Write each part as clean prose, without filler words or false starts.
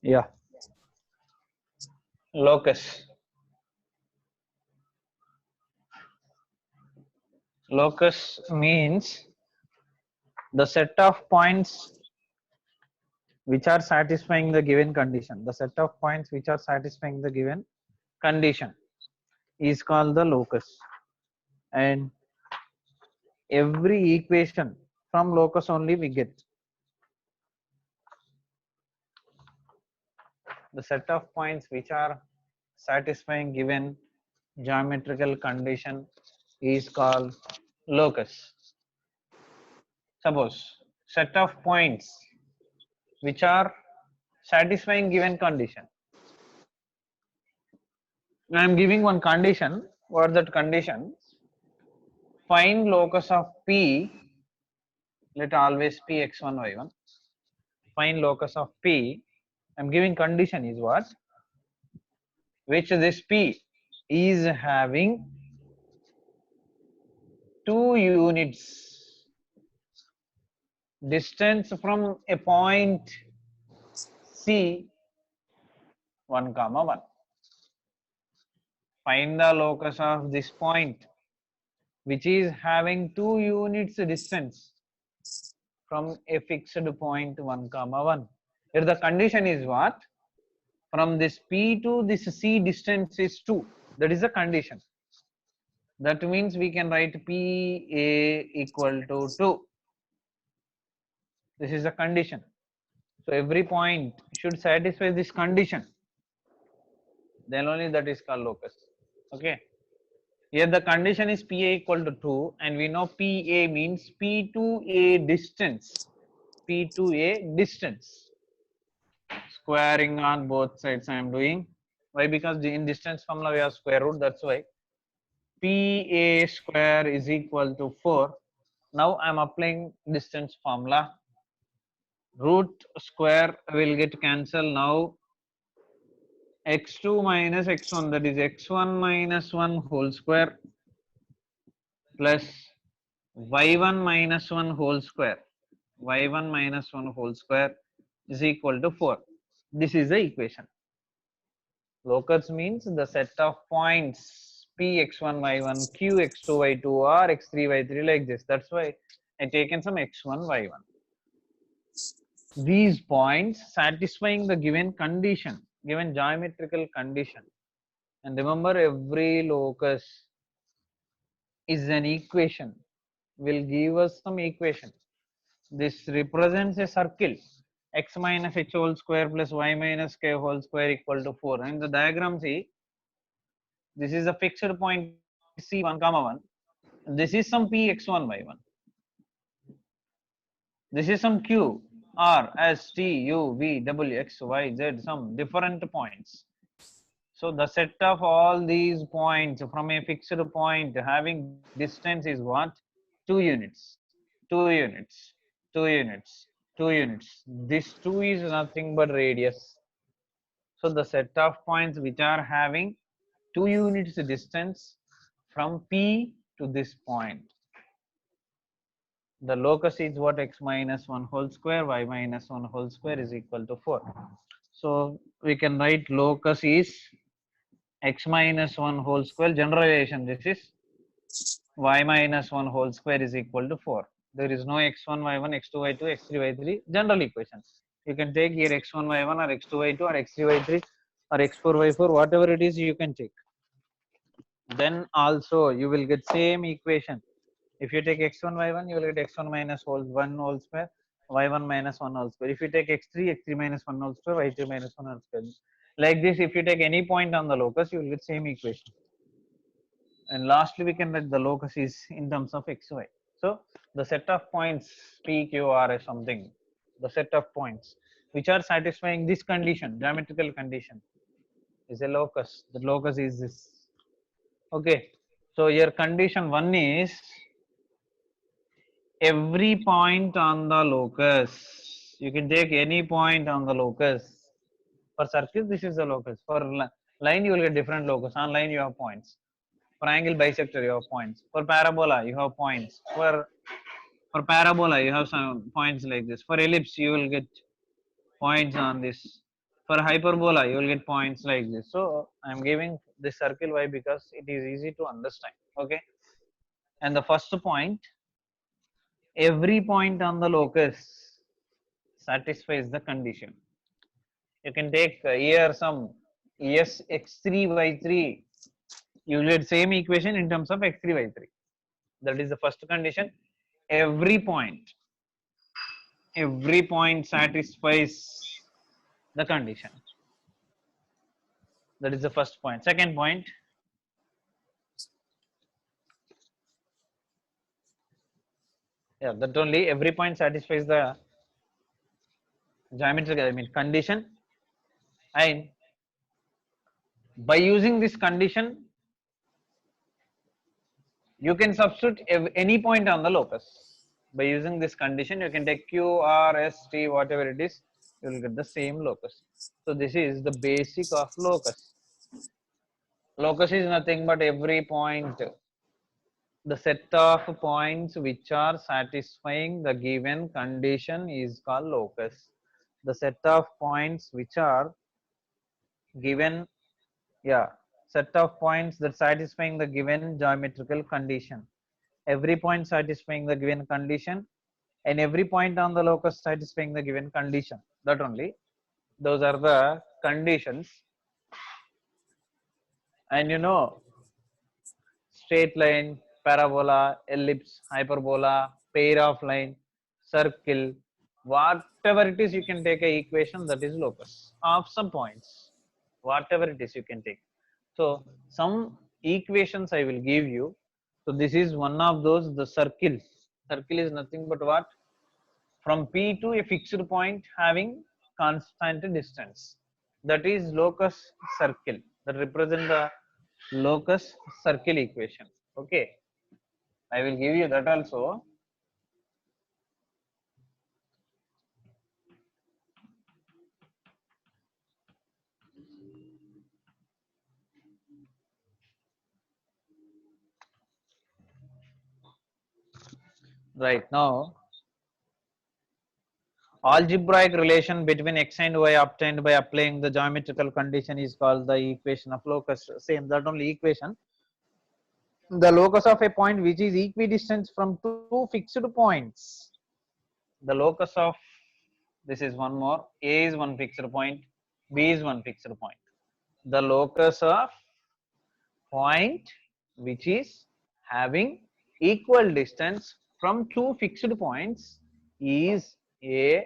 Yeah. Locus. Locus means the set of points which are satisfying the given condition. The set of points which are satisfying the given condition is called the locus. And every equation from locus only we get. The set of points which are satisfying given geometrical condition is called locus. Suppose set of points which are satisfying given condition. I am giving one condition. What that condition? Find locus of P. Let always P x1 y1. Find locus of P. I am giving condition is what? Which this P is having two units distance from a point C 1 comma 1. Find the locus of this point which is having two units distance from a fixed point 1 comma 1. Here the condition is what? From this P to this C distance is 2. That is the condition. That means we can write PA equal to 2. This is the condition. So every point should satisfy this condition. Then only that is called locus. Okay. Here the condition is PA equal to 2 and we know PA means P to A distance. P to A distance. Squaring on both sides I am doing. Why? Because in distance formula we have square root, that's why. PA square is equal to 4. Now I am applying distance formula. Root square will get cancelled now. X2 minus x1, that is x1 minus 1 whole square plus y1 minus 1 whole square. Y1 minus 1 whole square is equal to 4. This is the equation. Locus means the set of points P x1 y1, Q x2 y2 or x3 y3 like this. That's why I taken some x1 y1. These points satisfying the given condition, given geometrical condition. And remember, every locus is an equation, will give us some equation. This represents a circle, x minus h whole square plus y minus k whole square equal to 4. In the diagram, see, this is a fixed point C 1 comma 1. This is some P x1 y1. This is some Q, R, S, T, U, V, W, X, Y, Z, some different points. So the set of all these points from a fixed point having distance is what? 2 units, 2 units, 2 units, 2 units. This 2 is nothing but radius. So the set of points which are having 2 units distance from P to this point. The locus is what? X minus 1 whole square, y minus 1 whole square is equal to 4. So we can write locus is x minus 1 whole square, generalization, this is y minus 1 whole square is equal to 4. There is no x1 y1, x2 y2, x3 y3 general equation. You can take here x1 y1 or x2 y2 or x3 y3 or x4 y4, whatever it is you can take. Then also you will get same equation. If you take x1 y1, you will get x1 minus 1 whole square, y1 minus 1 whole square. If you take x3 minus 1 whole square, y3 minus 1 whole square. Like this, if you take any point on the locus, you will get same equation. And lastly, we can write the locus is in terms of xy. So the set of points P, Q, R is something. The set of points which are satisfying this condition, geometrical condition, is a locus. The locus is this. Okay. So your condition 1 is every point on the locus. You can take any point on the locus. For circle, this is the locus. For line, you will get different locus. On line, you have points. For angle bisector, you have points. For parabola, you have points. For parabola, you have some points like this. For ellipse, you will get points on this For hyperbola, you will get points like this. So I am giving this circle. Why? Because it is easy to understand. Okay. And the first point, every point on the locus satisfies the condition. You can take here some s x3 y3. You will get same equation in terms of x3 y3. That is the first condition. Every point satisfies the condition. That is the first point. Second point, yeah, that only every point satisfies the geometrical, I mean, condition, and by using this condition, you can substitute any point on the locus. By using this condition, you can take q, r, s, t, whatever it is, you will get the same locus. So this is the basic of locus. Locus is nothing but every point, the set of points which are satisfying the given condition is called locus. The set of points which are given, yeah, set of points that satisfying the given geometrical condition. Every point satisfying the given condition, and every point on the locus satisfying the given condition. That only, those are the conditions. And you know, straight line, parabola, ellipse, hyperbola, pair of line, circle, whatever it is, you can take a equation that is locus of some points. Whatever it is, you can take. So some equations I will give you. So this is one of those, the circle. Circle is nothing but what? From P to a fixed point having constant distance. That is locus circle. That represent the locus circle equation. Okay. I will give you that also. Right now, algebraic relation between x and y obtained by applying the geometrical condition is called the equation of locus. Same, that only equation. The locus of a point which is equidistant from two fixed points. The locus of, this is one more, A is one fixed point, B is one fixed point. The locus of point which is having equal distance from two fixed points is a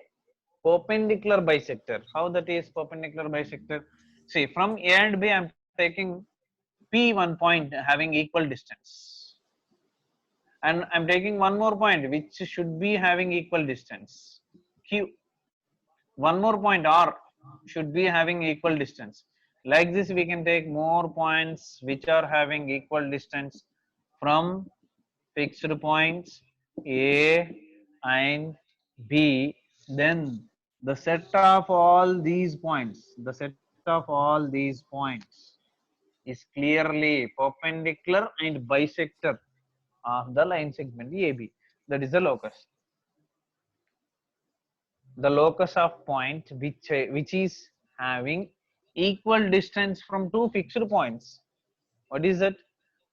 perpendicular bisector. How that is perpendicular bisector? See, from A and B, I am taking P one point having equal distance, and I am taking one more point which should be having equal distance, Q. One more point R should be having equal distance. Like this, we can take more points which are having equal distance from fixed points A and B. Then the set of all these points, the set of all these points is clearly perpendicular and bisector of the line segment AB. That is the locus. The locus of point which is having equal distance from two fixed points. What is that?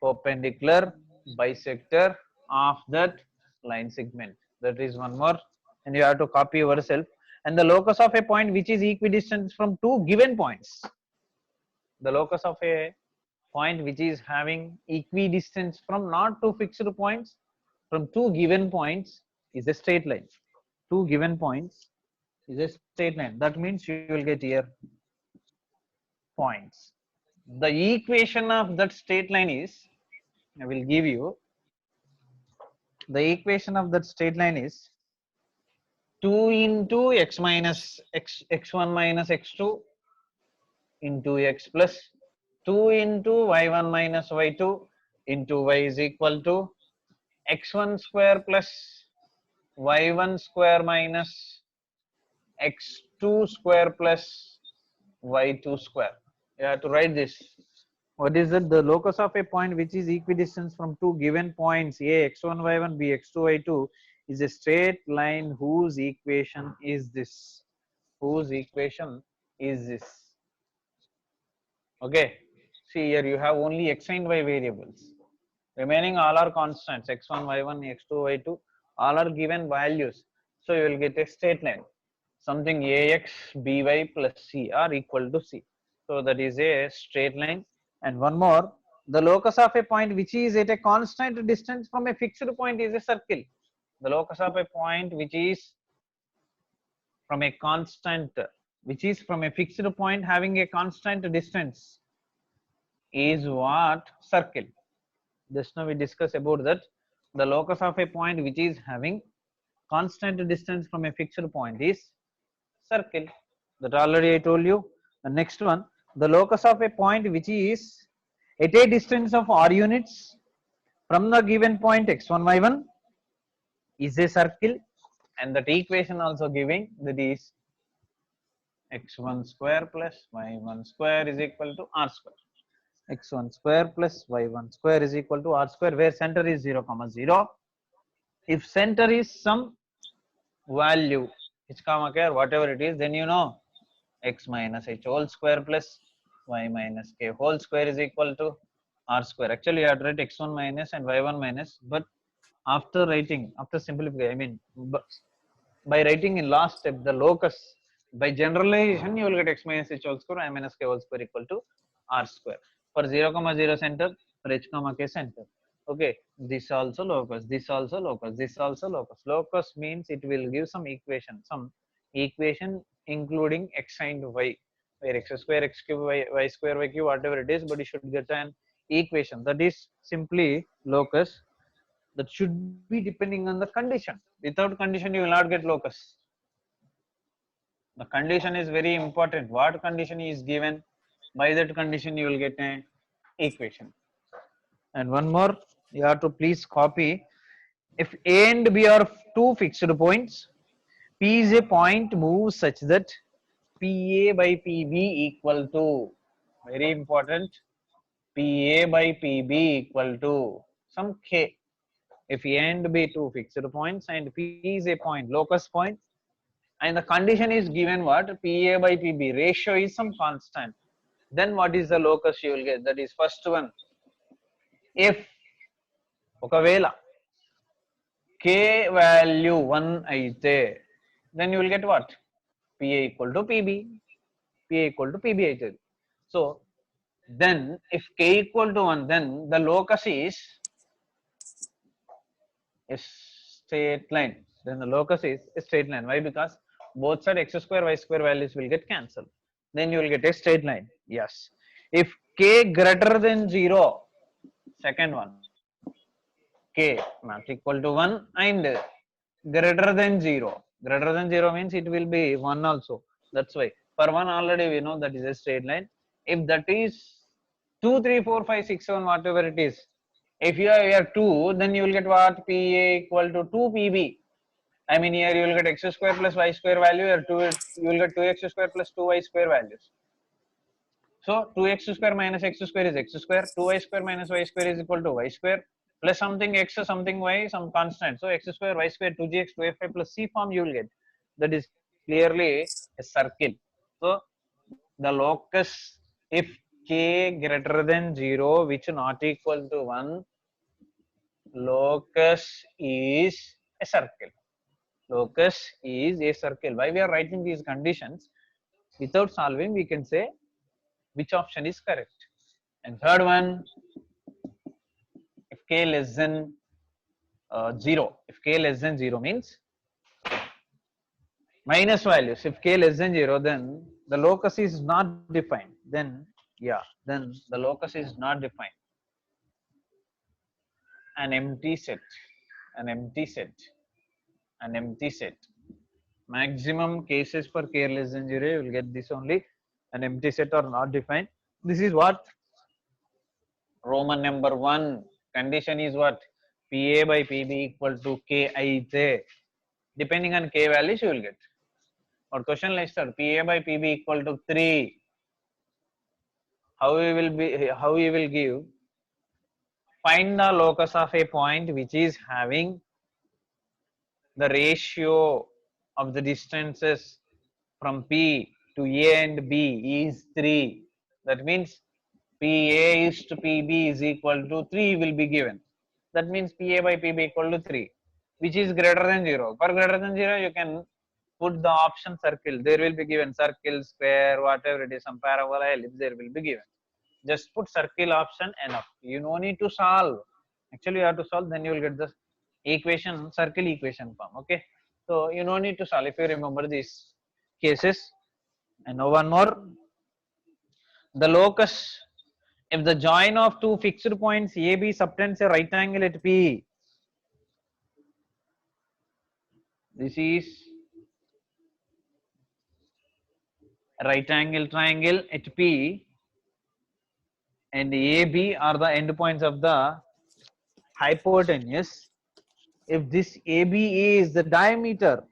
Perpendicular bisector of that line segment. That is one more, and you have to copy yourself. And the locus of a point which is equidistant from two given points. The locus of a point which is having equidistance from not two fixed points, from two given points, is a straight line. Two given points is a straight line. That means you will get here points. The equation of that straight line is, I will give you, the equation of that straight line is 2 into x minus x1 minus x2 into x plus 2 into y1 minus y2 into y is equal to x1 square plus y1 square minus x2 square plus y2 square. You have to write this. What is it? The locus of a point which is equidistant from two given points A x1 y1 b x2 y2 is a straight line whose equation is this. Whose equation is this. Okay, see here you have only x and y variables, remaining all are constants, x1 y1 x2 y2 all are given values. So you will get a straight line, something ax by plus c are equal to c. So that is a straight line. And one more, the locus of a point which is at a constant distance from a fixed point is a circle. The locus of a point which is from a constant, which is from a fixed point having a constant distance is what? Circle. Just now we discussed about that. The locus of a point which is having constant distance from a fixed point is circle. That already I told you. The next one, the locus of a point which is at a distance of r units from the given point x1 y1 is a circle, and that equation also giving, that is x1 square plus y1 square is equal to r square. X1 square plus y1 square is equal to r square, where center is 0 comma 0. If center is some value h comma k or whatever it is, then you know x minus h whole square plus y minus k whole square is equal to r square. Actually you have to write x1 minus and y1 minus, but after writing, after simplifying, I mean by writing in last step the locus, by generalization you will get x minus h whole square y minus k whole square equal to r square. For 0 comma 0 center, for h comma k center. Okay, this also locus, this also locus, this also locus. Locus means it will give some equation including x and y, where x square x cube y square y cube whatever it is, but you should get an equation that is simply locus. That should be depending on the condition. Without condition you will not get locus. The condition is very important. What condition is given, by that condition you will get an equation. And one more, you have to please copy. If A and B are two fixed points, P is a point move such that PA by PB equal to, very important, PA by PB equal to some K. If A and B two fixed points and P is a point, locus point, and the condition is given what? PA by PB, ratio is some constant. Then what is the locus you will get? That is first one. If ఒకవేళ k value 1 అయితే, then you will get what? PA equal to PB. PA equal to PB అవుతుంది. So then if k equal to 1, then the locus is a straight line. Then the locus is a straight line. Why? Because both side x square y square values will get cancelled. Then you will get a straight line. Yes. If k greater than 0, second one, k not equal to 1 and greater than 0. Greater than 0 means it will be 1 also. That's why. For 1 already we know that is a straight line. If that is 2, 3, 4, 5, 6, 7, whatever it is. If you have here 2, then you will get what? PA equal to 2 PB. I mean here you will get x square plus y square value, or 2, you will get 2x square plus 2y square values. So 2x square minus x square is x square, 2y square minus y square is equal to y square, plus something x, something y, some constant. So x square, y square, 2gx, 2fy plus c form you will get. That is clearly a circle. So the locus, if k greater than 0, which not equal to 1, locus is a circle. Locus is a circle. Why we are writing these conditions? Without solving, we can say which option is correct. And third one, if k less than 0, if k less than 0 means minus values. If k less than 0, then the locus is not defined. Then then the locus is not defined. An empty set, an empty set, an empty set. Maximum cases for k less than 0 you will get this only. An empty set or not defined. This is what Roman number 1 condition is what? PA by PB equal to KI. Depending on k values you will get. Or question like sir, PA by PB equal to 3. How we will give? Find the locus of a point which is having the ratio of the distances from P to A and B is 3. That means PA is to PB is equal to 3 will be given. That means PA by PB equal to 3, which is greater than 0. For greater than 0, you can put the option circle. There will be given circle, square, whatever it is, some parabola, ellipse, there will be given. Just put circle option enough. You no need to solve. Actually, you have to solve, then you will get the equation, circle equation form. Okay. So you no need to solve if you remember these cases. And now one more. The locus, if the join of two fixed points AB subtends a right angle at P, this is a right angle triangle at P, and AB are the endpoints of the hypotenuse. If this AB is the diameter,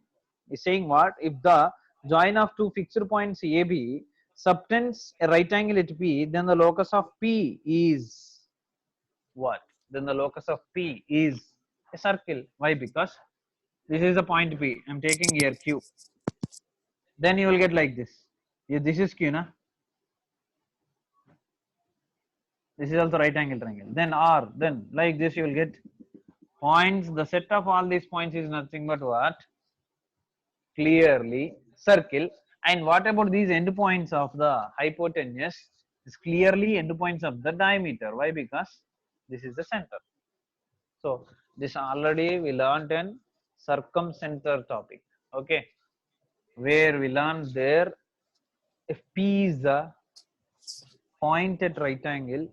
is saying what? If the join of two fixed points AB subtends a right angle at P, then the locus of P is what? Then the locus of P is a circle. Why? Because this is the point P. I'm taking here Q. Then you will get like this. This is Q, na? This is also right angle triangle. Then R. Then like this you will get points. The set of all these points is nothing but what? Clearly circle. And what about these endpoints of the hypotenuse? Is clearly endpoints of the diameter. Why? Because this is the center. So this already we learned in circumcenter topic. Okay, where we learned there, if P is the point at right angle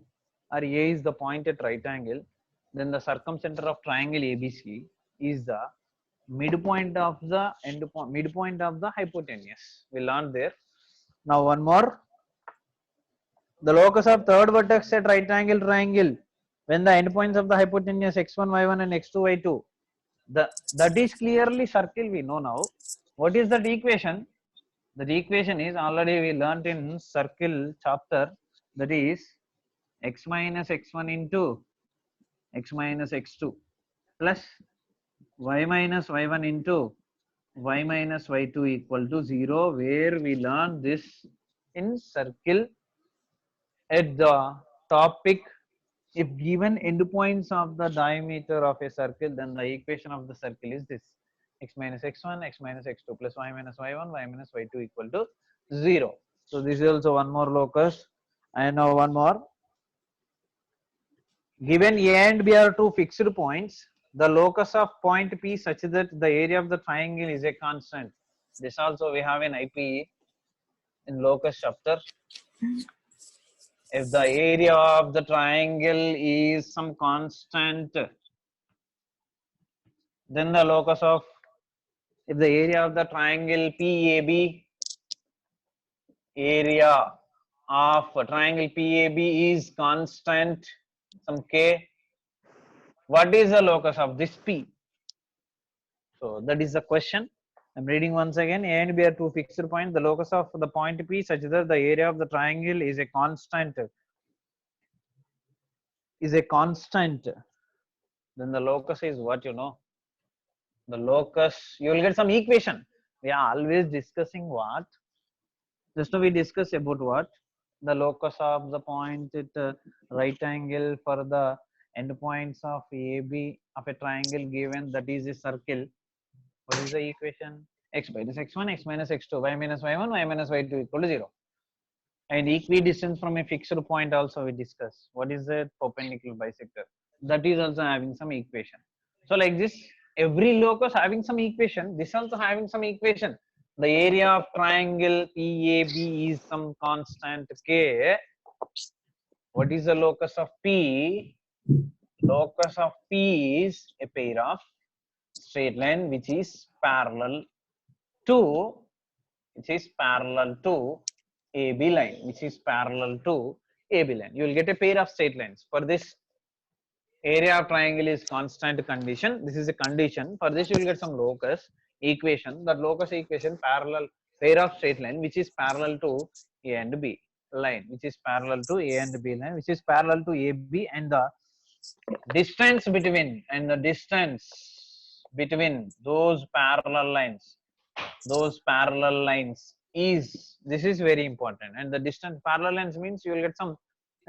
or A is the point at right angle, then the circumcenter of triangle ABC is the midpoint of the midpoint of the hypotenuse. We learned there. Now one more. The locus of third vertex at right angle triangle when the endpoints of the hypotenuse x1, y1 and x2, y2. That is clearly circle we know now. What is that equation? The equation is already we learnt in circle chapter, that is x minus x1 into x minus x2 plus y minus y1 into y minus y2 equal to 0, where we learn this in circle at the topic. If given endpoints of the diameter of a circle, then the equation of the circle is this: x minus x1, x minus x2 plus y minus y1, y minus y2 equal to 0. So this is also one more locus. And now one more. Given A and B are two fixed points, the locus of point P such that the area of the triangle is a constant. This also we have in IPE in locus chapter. If the area of the triangle is some constant, then the locus of, if the area of the triangle PAB, area of triangle PAB is constant, some K, what is the locus of this P? So that is the question. I'm reading once again. A and B are two fixed points. The locus of the point P such that the area of the triangle is a constant. Then the locus is what, you know? The locus, you will get some equation. We are always discussing what? Just now we discussed about what? The locus of the point at right angle for the endpoints of AB of a triangle given, that is a circle. What is the equation? X minus x1, x minus x2, y minus y1, y minus y2 equal to 0. And equidistance from a fixed point also we discuss. What is the perpendicular bisector? That is also having some equation. So like this, every locus having some equation. This also having some equation. The area of triangle PAB is some constant K. What is the locus of P? Locus of P is a pair of straight line which is parallel to AB line, which is parallel to AB line. You will get a pair of straight lines. For this, area of triangle is constant condition. This is a condition. For this, you will get some locus equation. That locus equation parallel pair of straight line which is parallel to A and B line, which is parallel to A and B line, which is parallel to AB, and the distance between those parallel lines is, this is very important, and the distance parallel lines means you will get some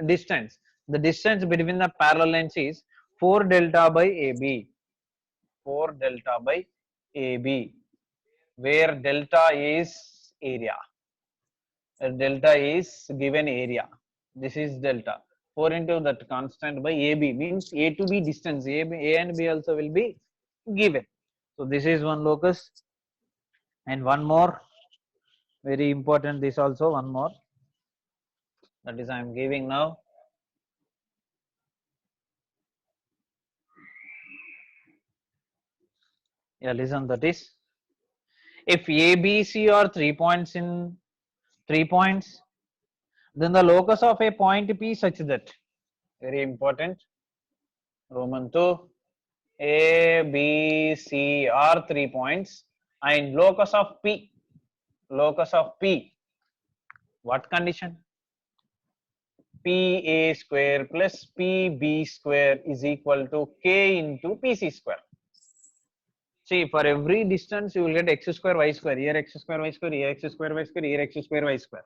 distance. The distance between the parallel lines is 4 delta by AB, 4 delta by AB, where delta is area. Delta is given area. This is delta. 4 into that constant by AB means A to B distance. A and B also will be given. So this is one locus, and one more very important. This also one more. That is I am giving now. Yeah, listen. That is, if A, B, C are 3 points in 3 points, then the locus of a point P such that, very important, Roman 2, A, B, C are 3 points, and locus of P, what condition? PA square plus PB square is equal to K into PC square. See, for every distance you will get x square y square, here x square y square, here x square y square, here x square y square.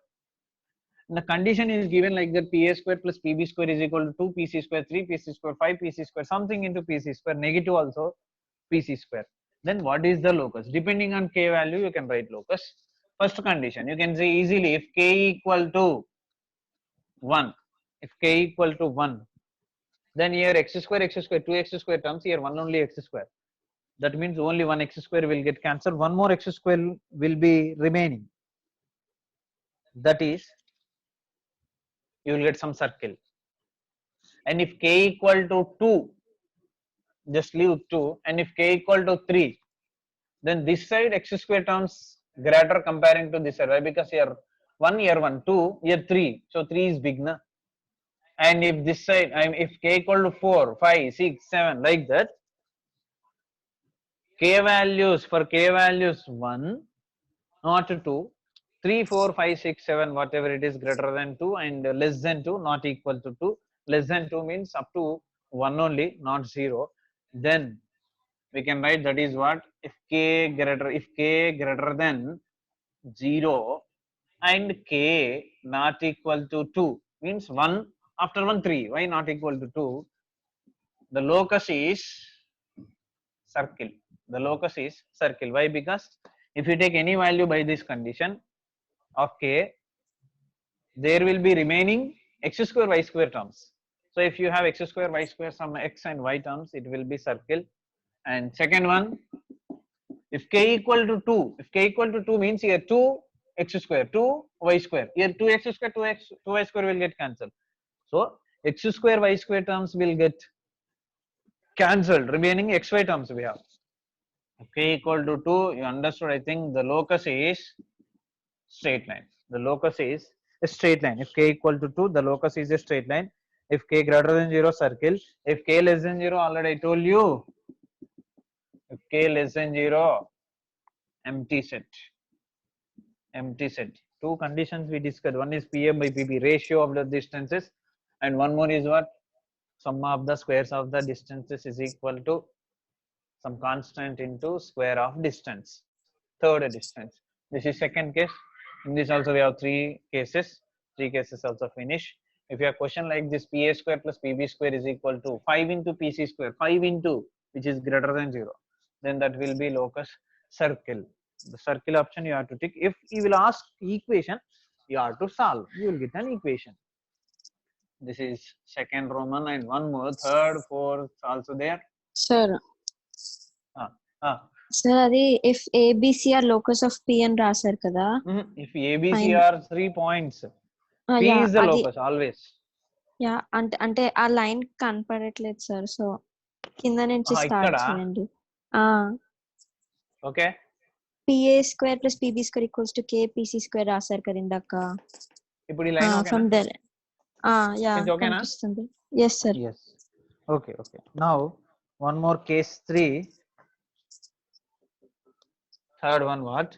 The condition is given like that, PA square plus PB square is equal to 2 PC square, 3 PC square, 5 PC square, something into PC square, negative also PC square. Then what is the locus? Depending on K value, you can write locus. First condition, you can say easily, if K equal to 1, if K equal to 1, then here x square, 2x square terms, here 1 only x square. That means only one x square will get cancelled, one more x square will be remaining. That is, you will get some circle. And if K equal to 2, just leave 2, and if K equal to 3, then this side x square terms greater comparing to this side. Why? Because here 1, here 1, 2, here 3. So 3 is big, na? And if this side, if K equal to 4, 5, 6, 7, like that, K values, for K values 1, not 2, 3, 4, 5, 6, 7, whatever it is greater than 2 and less than 2, not equal to 2. Less than 2 means up to 1 only, not 0. Then we can write that is what, if K greater than 0 and K not equal to 2 means 1 after 1 3. Why not equal to 2? The locus is circle. The locus is circle. Why? Because if you take any value by this condition of K, there will be remaining x square y square terms. So if you have x square y square, some x and y terms, it will be circle. And second one, if K equal to 2, if K equal to 2 means here 2 x square, 2 y square, here 2 x square, 2 y square will get cancelled. So x square y square terms will get cancelled, remaining xy terms we have. If K equal to 2, you understood, I think the locus is straight line. The locus is a straight line. If K equal to 2, the locus is a straight line. If K greater than 0, circle. If K less than 0, already I told you, if K less than 0, empty set. Empty set. Two conditions we discussed. One is PM by PB, ratio of the distances, and one more is what? Sum of the squares of the distances is equal to some constant into square of distance. Third distance. This is second case. In this also we have three cases. Three cases also finish. If you have question like this, PA square plus PB square is equal to 5 into PC square, 5 into which is greater than 0, then that will be locus circle. The circle option you have to tick. If you will ask equation, you have to solve. You will get an equation. This is second Roman, and one more, third, fourth also there. Sir. Sir, అది if ABC are locus of P అని రాశారు కదా. If ABC are 3 points, P is the locus always. Yeah, అంటే ఆ line కనపడట్లేదు sir, so కింద నుంచి start చేయండి. Okay, PA square plus PB square equals to KPC square రాశారు కదా ఇందాక. ఇప్పుడు ఈ లైన్ ఓకేనా? From there, యా కనిపిస్తుంది. Yes sir. Yes. Okay. Now one more case 3. Third one, what?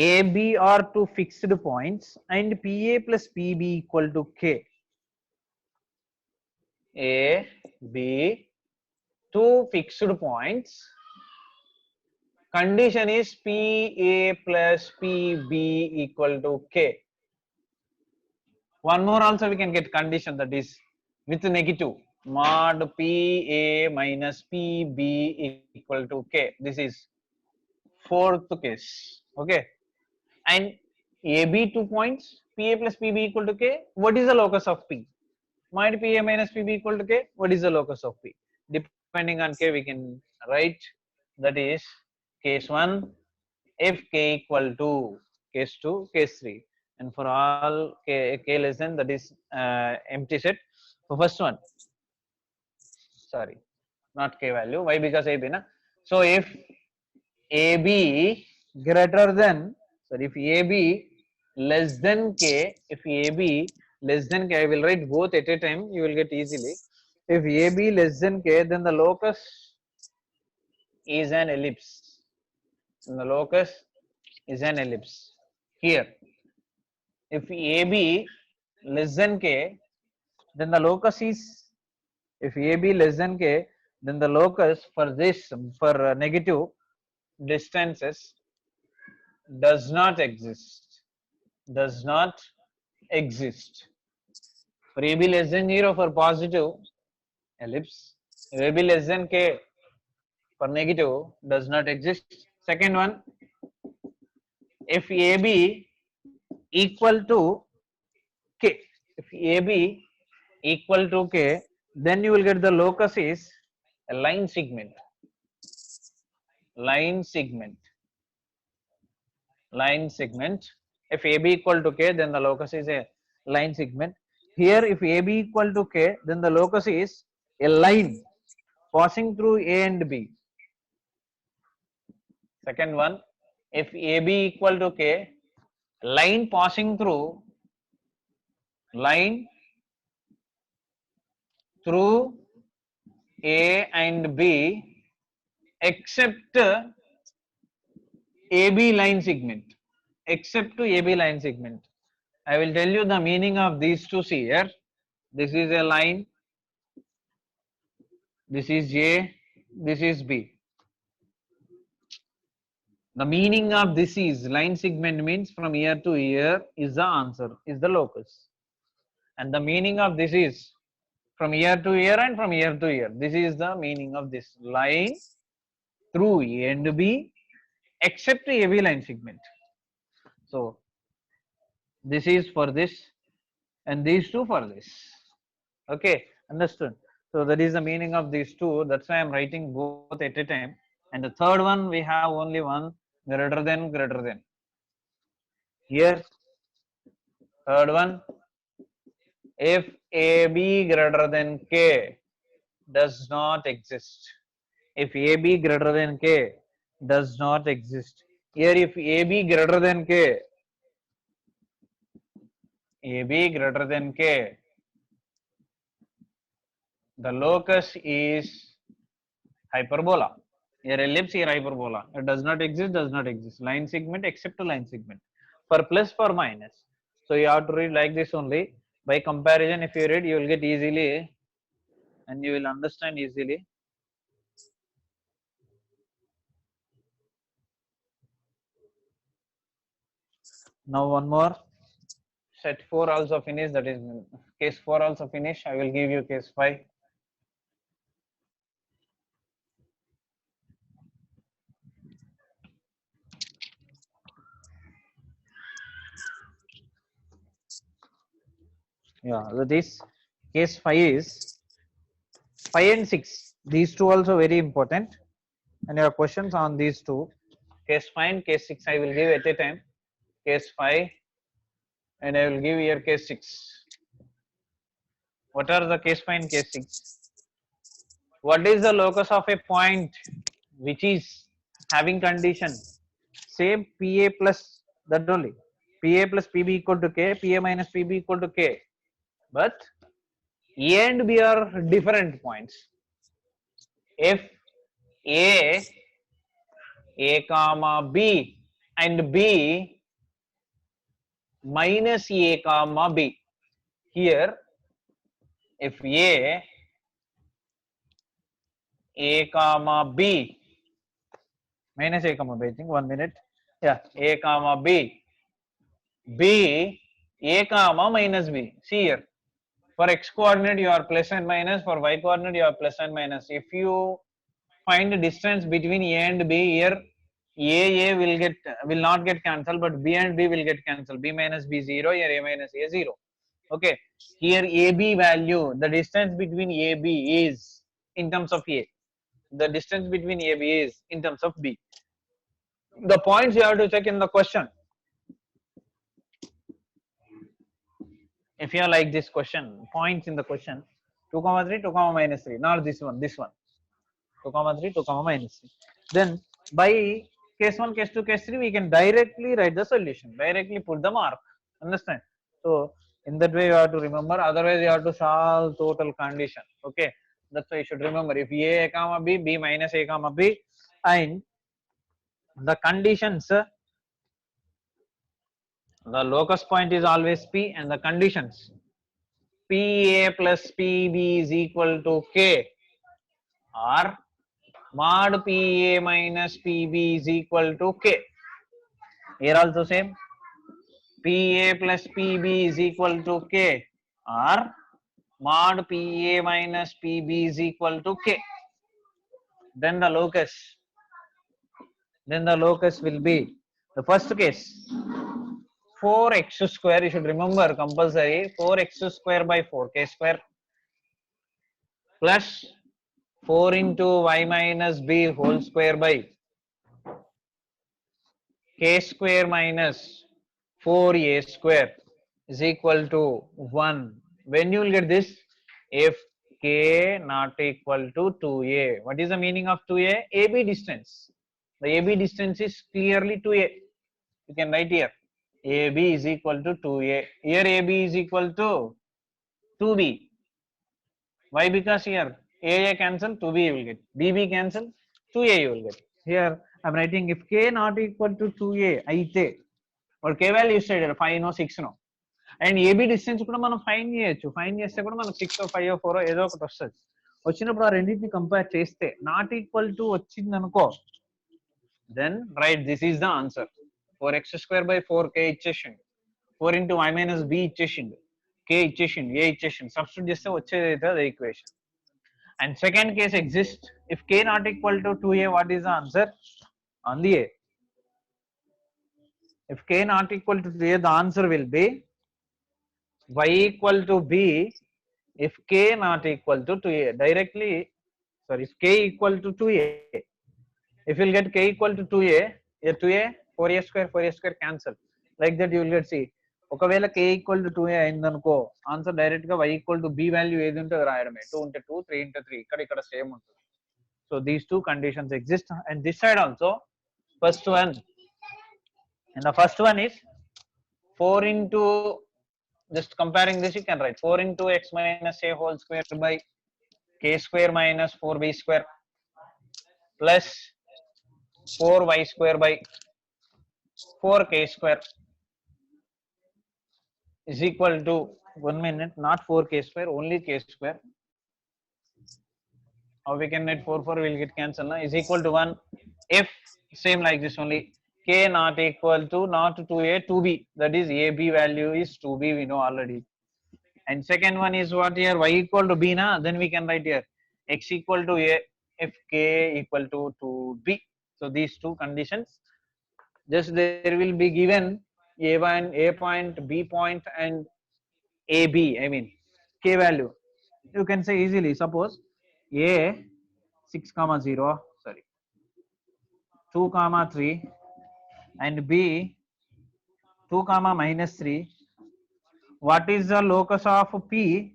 AB are two fixed points and PA plus PB equal to K. A, B, two fixed points condition is PA plus PB equal to K. One more also we can get condition, that is with negative mod PA minus PB equal to K. This is fourth case. Okay. And AB 2 points, PA plus PB equal to K. What is the locus of P? Mod PA minus PB equal to K. What is the locus of P? Depending on K, we can write, that is case 1 if K equal to case 2, case 3. And for all K less than, that is empty set. For first one, sorry, not K value. Why? Because AB na. So if AB greater than, sorry, if AB less than K, if AB less than K, I will write both at a time, you will get easily. If AB less than K, then the locus is an ellipse. And the locus is an ellipse. Here, if AB less than K, then the locus is, if AB less than K, then the locus for this, for negative distances does not exist. Does not exist. For AB less than 0 for positive, ellipse. If AB less than K for negative, does not exist. Second one, if AB equal to K, if AB equal to K, then you will get the locus is a line segment. Line segment. Line segment. If AB equal to K, then the locus is a line segment. Here, if AB equal to K, then the locus is a line passing through A and B. Second one, if AB equal to K, line passing through A and B except AB line segment. Except to AB line segment. I will tell you the meaning of these two here. This is a line. This is A. This is B. The meaning of this is line segment means from here to here is the answer, is the locus. And the meaning of this is from here to here and from here to here. This is the meaning of this line through A and B except AB line segment. So this is for this and these two for this. Okay, understood. So that is the meaning of these two. That's why I'm writing both at a time. And the third one, we have only one, greater than, greater than. Here, third one, if AB greater than K does not exist. If AB greater than K does not exist. Here, if AB greater than K, AB greater than K, the locus is hyperbola. Here ellipse, here hyperbola. It does not exist, does not exist. Line segment except to line segment. For plus, for minus. So you have to read like this only. By comparison, if you read, you will get easily and you will understand easily. Now one more. Set 4 also finished, that is case 4 also finished. I will give you case 5. Yeah, this case 5 is 5 and 6. These two also very important. And your questions on these two. Case 5 and case 6 I will give at a time. Case 5 and I will give here case 6. What are the case 5 and case 6? What is the locus of a point which is having condition? Same PA plus that only. PA plus PB equal to K, PA minus PB equal to K. But A and B are different points. If A comma B and B minus A comma B. Here, if A comma B, minus a comma b, I think 1 minute. Yeah, a comma b, b, a comma minus b. See here, for x coordinate you are plus and minus, for y coordinate you are plus and minus. If you find the distance between a and b, here a will not get cancelled, but b and b will get cancelled. B minus b 0, here a minus a 0. Okay, here ab value, the distance between ab is in terms of a, the distance between ab is in terms of b. The points you have to check in the question. If you are like this question, points in the question, 2 comma 3, 2 comma minus 3, not this one, 2 comma 3, 2 comma minus 3. Then by case 1, case 2, case 3, we can directly write the solution, directly put the mark. Understand? So in that way you have to remember, otherwise you have to solve total condition. Okay, that's why you should remember, if a comma b, b minus a comma b, and the conditions, the locus point is always p, and the conditions pa plus pb is equal to k, or mod pa minus pb is equal to k. Here also same, pa plus pb is equal to k, or mod pa minus pb is equal to k. Then the locus will be, the first case, 4x square, you should remember compulsory, 4x square by 4k square plus 4 into y minus b whole square by k square minus 4a square is equal to 1. When you will get this? If k not equal to 2a. What is the meaning of 2a? AB distance. The AB distance is clearly 2a. You can write here. AB is equal to 2a. Here AB is equal to 2b. Why? Because here AA cancel, 2b you will get. BB cancel, 2a you will get. Here I am writing, if k not equal to 2a aithe, or k value is stated 5 no 6 no, and AB distance కూడా మనం find చేయొచ్చు. Find చేస్తే కూడా మనకు 6 5 4 ఏదో ఒకటి వస్తుంది. వచ్చినప్పుడు ఆ రెండింటిని కంపేర్ చేస్తే నాట్ ఈక్వల్ టు వచ్చింది అనుకో, then right, this is the answer. 4x square by 4k ఇచ్చేసిండు, 4 into y minus b ఇచ్చేసిండు, k ఇచ్చేసిండు, a ఇచ్చేసిండు. సబ్స్టిట్యూట్ చేస్తే వచ్చేది అయితే అది equation. And second case exists, if k not equal to 2a, what is the answer? On the a. If k not equal to 2a, the answer will be y equal to b if k not equal to 2a. Directly, sorry, if k equal to 2a, if you will get k equal to 2a, 2a 4a square cancel. Like that you will get, see, ఒకవేళ k equal to 2a అయిందనుకో, answer direct గా y equal to b value ఏది ఉంటే రాయడమే. 2 ఉంటే 2, 3 ఉంటే 3, ఇక్కడ same ఉంటుంది. So these two conditions exist. And this side also, first one, and the first one is 4 into, just comparing this, you can write 4 into x minus a whole square by k square minus 4b square plus 4y square by 4k square is equal to, 1 minute, not 4k square, only k square. How we can write 4 will get cancelled, is equal to 1 if, same like this only, k not equal to, not 2a, 2b, that is ab value is 2b, we know already. And second one is what here, y equal to b na, then we can write here x equal to a if k equal to 2b. So these two conditions, just there will be given a1, a point, b point, and ab, I mean k value. You can say easily, suppose a 6 comma 0, sorry, 2 comma 3, and b 2 comma minus 3. What is the locus of p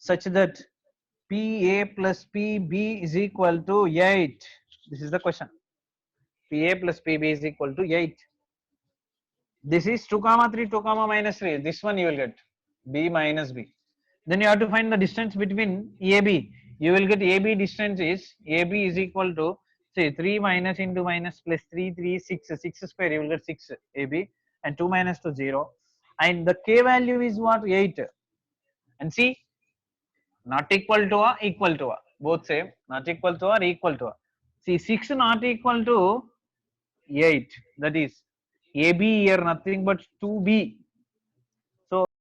such that pa plus pb is equal to 8? This is the question. Pa plus pb is equal to 8. This is 2 comma 3, 2 comma minus 3. This one you will get b minus b. Then you have to find the distance between ab. You will get ab distance is, ab is equal to, say, 3 minus into minus plus 3, 3, 6, 6 square, you will get 6 ab, and 2 minus to 0. And the k value is what? 8. And see, not equal to or equal to, both same, not equal to or equal to. See, 6 not equal to 8. That is AB here nothing but 2B.